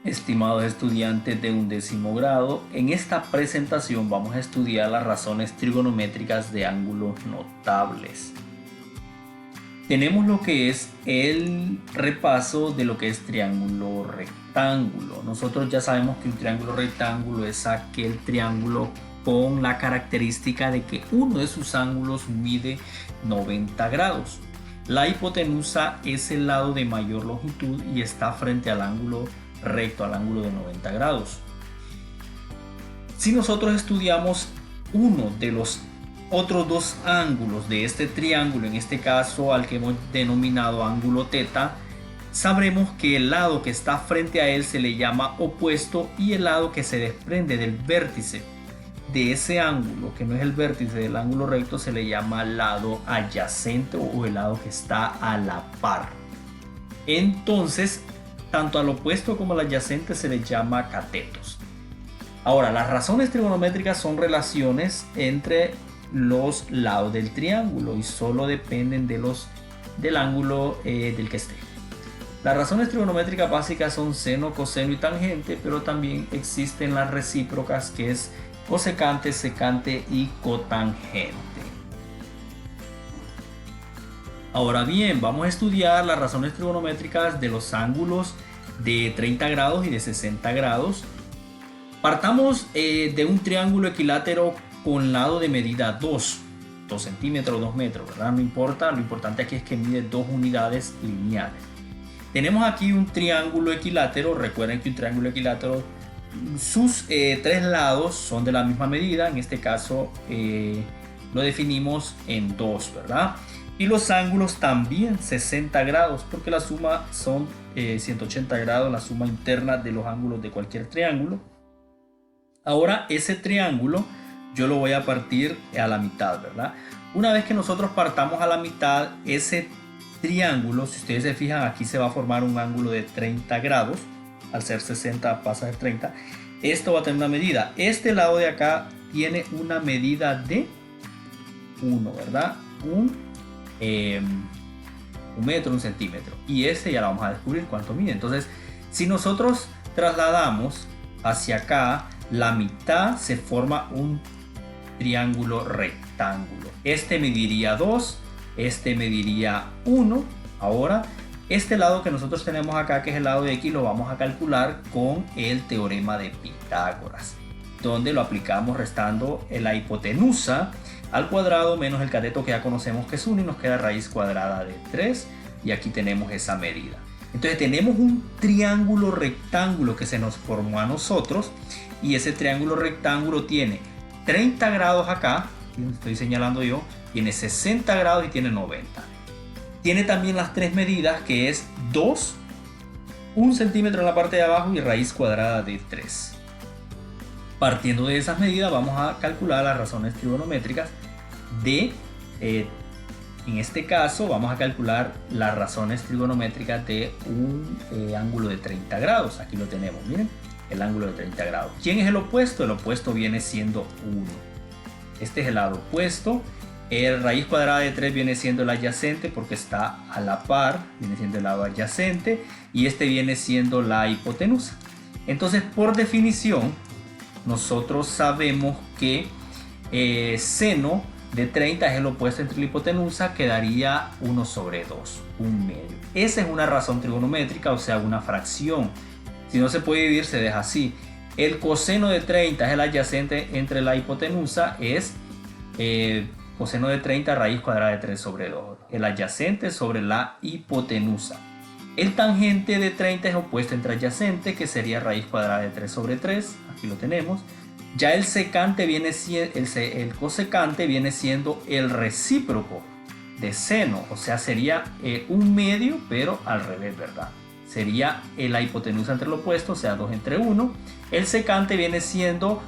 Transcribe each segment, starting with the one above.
Estimados estudiantes de 11º grado, en esta presentación vamos a estudiar las razones trigonométricas de ángulos notables. Tenemos lo que es el repaso de lo que es triángulo rectángulo. Nosotros ya sabemos que un triángulo rectángulo es aquel triángulo con la característica de que uno de sus ángulos mide 90 grados. La hipotenusa es el lado de mayor longitud y está frente al ángulo recto, al ángulo de 90 grados. Si nosotros estudiamos uno de los otros dos ángulos de este triángulo, en este caso al que hemos denominado ángulo teta, sabremos que el lado que está frente a él se le llama opuesto y el lado que se desprende del vértice de ese ángulo, que no es el vértice del ángulo recto, se le llama lado adyacente o el lado que está a la par. Entonces, tanto al opuesto como al adyacente se les llama catetos. Ahora, las razones trigonométricas son relaciones entre los lados del triángulo y solo dependen del ángulo del que esté. Las razones trigonométricas básicas son seno, coseno y tangente, pero también existen las recíprocas, que es cosecante, secante y cotangente. Ahora bien, vamos a estudiar las razones trigonométricas de los ángulos de 30 grados y de 60 grados. Partamos de un triángulo equilátero con lado de medida 2 centímetros, 2 metros, ¿verdad? No importa, lo importante aquí es que mide 2 unidades lineales. Tenemos aquí un triángulo equilátero. Recuerden que un triángulo equilátero, sus tres lados son de la misma medida. En este caso lo definimos en 2, ¿verdad? Y los ángulos también 60 grados, porque la suma son 180 grados, la suma interna de los ángulos de cualquier triángulo. Ahora ese triángulo yo lo voy a partir a la mitad, ¿verdad? Una vez que nosotros partamos a la mitad, ese triángulo, si ustedes se fijan, aquí se va a formar un ángulo de 30 grados. Al ser 60 pasa a ser 30. Esto va a tener una medida. Este lado de acá tiene una medida de 1, ¿verdad? Un metro, 1 centímetro. Y ese ya lo vamos a descubrir cuánto mide. Entonces, si nosotros trasladamos hacia acá, la mitad se forma un triángulo rectángulo. Este mediría 2, este mediría 1. Ahora, este lado que nosotros tenemos acá, que es el lado de X, lo vamos a calcular con el teorema de Pitágoras, donde lo aplicamos restando la hipotenusa al cuadrado menos el cateto que ya conocemos que es 1 y nos queda raíz cuadrada de 3, y aquí tenemos esa medida. Entonces tenemos un triángulo rectángulo que se nos formó a nosotros, y ese triángulo rectángulo tiene 30 grados acá, estoy señalando yo, tiene 60 grados y tiene 90. Tiene también las tres medidas, que es 2, 1 centímetro en la parte de abajo y raíz cuadrada de 3. Partiendo de esas medidas vamos a calcular las razones trigonométricas de, en este caso vamos a calcular las razones trigonométricas de un ángulo de 30 grados. Aquí lo tenemos, miren, el ángulo de 30 grados. ¿Quién es el opuesto? El opuesto viene siendo 1. Este es el lado opuesto. El raíz cuadrada de 3 viene siendo el adyacente porque está a la par, viene siendo el lado adyacente, y este viene siendo la hipotenusa. Entonces, por definición, nosotros sabemos que seno de 30 es el opuesto entre la hipotenusa, quedaría 1 sobre 2, un medio. Esa es una razón trigonométrica, o sea, una fracción. Si no se puede dividir, se deja así. El coseno de 30 es el adyacente entre la hipotenusa, es coseno de 30 raíz cuadrada de 3 sobre 2. El adyacente sobre la hipotenusa. El tangente de 30 es opuesto entre adyacente, que sería raíz cuadrada de 3 sobre 3. Aquí lo tenemos. Ya el secante viene el cosecante viene siendo el recíproco de seno, o sea, sería un medio, pero al revés, ¿verdad? Sería la hipotenusa entre lo opuesto, o sea, 2 entre 1. El secante viene siendo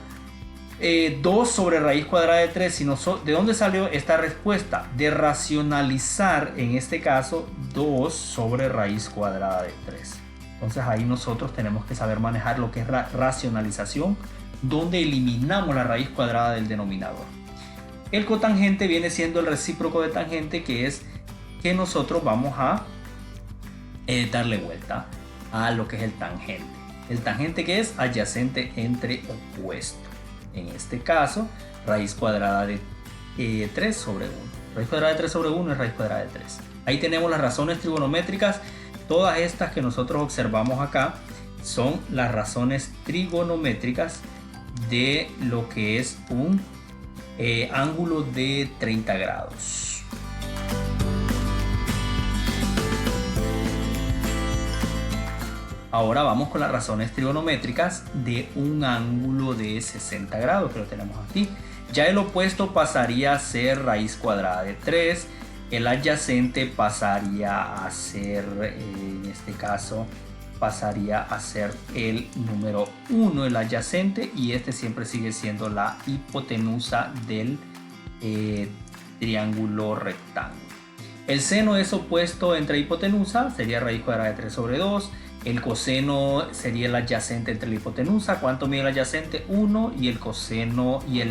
2 sobre raíz cuadrada de 3. ¿De dónde salió esta respuesta? De racionalizar, en este caso, 2 sobre raíz cuadrada de 3. Entonces ahí nosotros tenemos que saber manejar lo que es racionalización, donde eliminamos la raíz cuadrada del denominador. El cotangente viene siendo el recíproco de tangente, que es que nosotros vamos a darle vuelta a lo que es el tangente. El tangente que es adyacente entre opuesto. En este caso, raíz cuadrada de 3 sobre 1. Raíz cuadrada de 3 sobre 1 es raíz cuadrada de 3. Ahí tenemos las razones trigonométricas. Todas estas que nosotros observamos acá son las razones trigonométricas de lo que es un ángulo de 30 grados. Ahora vamos con las razones trigonométricas de un ángulo de 60 grados que lo tenemos aquí. Ya el opuesto pasaría a ser raíz cuadrada de 3. El adyacente pasaría a ser, en este caso, pasaría a ser el número 1, el adyacente, y este siempre sigue siendo la hipotenusa del triángulo rectángulo. El seno es opuesto entre hipotenusa, sería raíz cuadrada de 3 sobre 2. El coseno sería el adyacente entre la hipotenusa. ¿Cuánto mide el adyacente? 1. Y el coseno y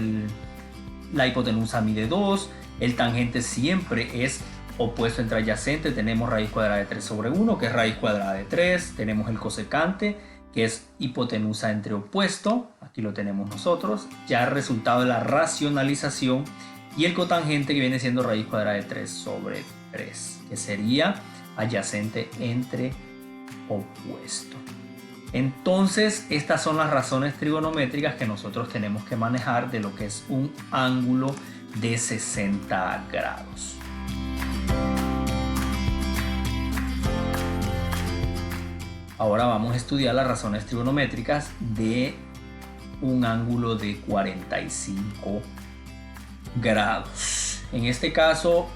la hipotenusa mide 2. El tangente siempre es opuesto entre adyacente. Tenemos raíz cuadrada de 3 sobre 1, que es raíz cuadrada de 3. Tenemos el cosecante, que es hipotenusa entre opuesto. Aquí lo tenemos nosotros. Ya el resultado de la racionalización. Y el cotangente, que viene siendo raíz cuadrada de 3 sobre 3, que sería adyacente entre opuesto. Entonces, estas son las razones trigonométricas que nosotros tenemos que manejar de lo que es un ángulo de 60 grados. Ahora vamos a estudiar las razones trigonométricas de un ángulo de 45 grados. En este caso,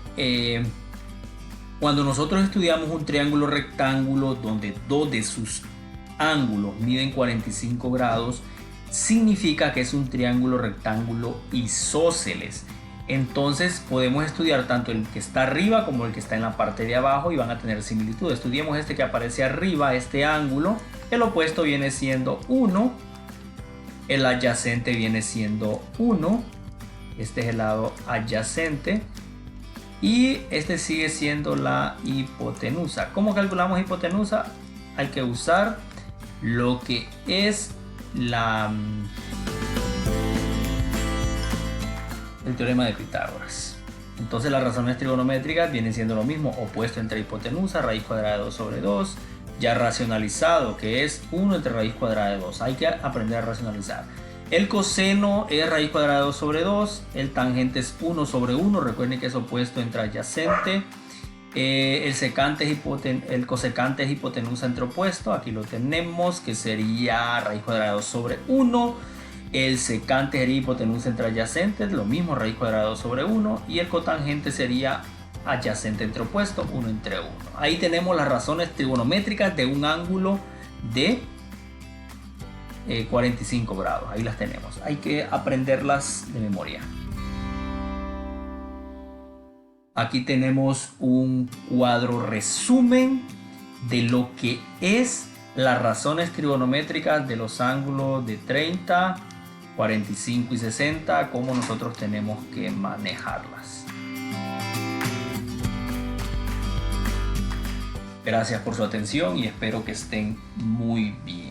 cuando nosotros estudiamos un triángulo rectángulo donde dos de sus ángulos miden 45 grados, significa que es un triángulo rectángulo isósceles. Entonces podemos estudiar tanto el que está arriba como el que está en la parte de abajo y van a tener similitud. Estudiemos este que aparece arriba, este ángulo. El opuesto viene siendo 1. El adyacente viene siendo 1. Este es el lado adyacente. Y este sigue siendo la hipotenusa. ¿Cómo calculamos hipotenusa? Hay que usar lo que es el teorema de Pitágoras. Entonces las razones trigonométricas vienen siendo lo mismo. Opuesto entre hipotenusa, raíz cuadrada de 2 sobre 2. Ya racionalizado, que es 1 entre raíz cuadrada de 2. Hay que aprender a racionalizar. El coseno es raíz cuadrada de 2 sobre 2. El tangente es 1 sobre 1. Recuerden que es opuesto entre adyacente. El cosecante es hipotenusa entre opuesto. Aquí lo tenemos, que sería raíz cuadrada de 2 sobre 1. El secante sería hipotenusa entre adyacentes. Lo mismo, raíz cuadrada de 2 sobre 1. Y el cotangente sería adyacente entre opuesto, 1 entre 1. Ahí tenemos las razones trigonométricas de un ángulo de 45 grados. Ahí las tenemos. Hay que aprenderlas de memoria. Aquí tenemos un cuadro resumen de lo que es las razones trigonométricas de los ángulos de 30, 45 y 60, cómo nosotros tenemos que manejarlas. Gracias por su atención y espero que estén muy bien.